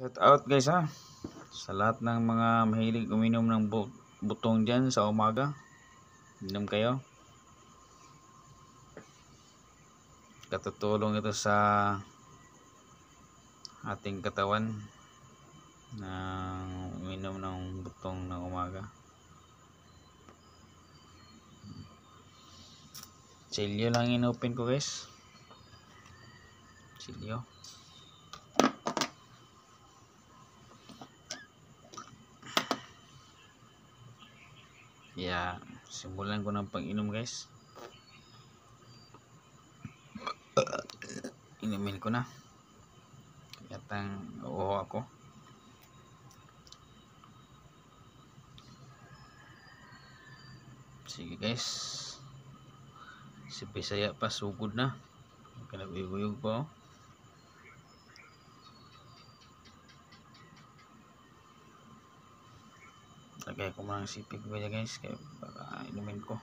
Shout out guys ha, sa lahat ng mga mahilig uminom ng butong dyan sa umaga. Inom kayo. Katutulong ito sa ating katawan na uminom ng butong ng umaga. Chilyo lang inopen ko guys. Chilyo. Yeah, simulan ko ng pag-inom guys. Inumin ko na. Yatang oo ako. Sige guys. Si Bisaya pa sugod na. Kanag-uyog pa oh. Lagay ko mga sipig ko guys. Kaya baka inumin ko.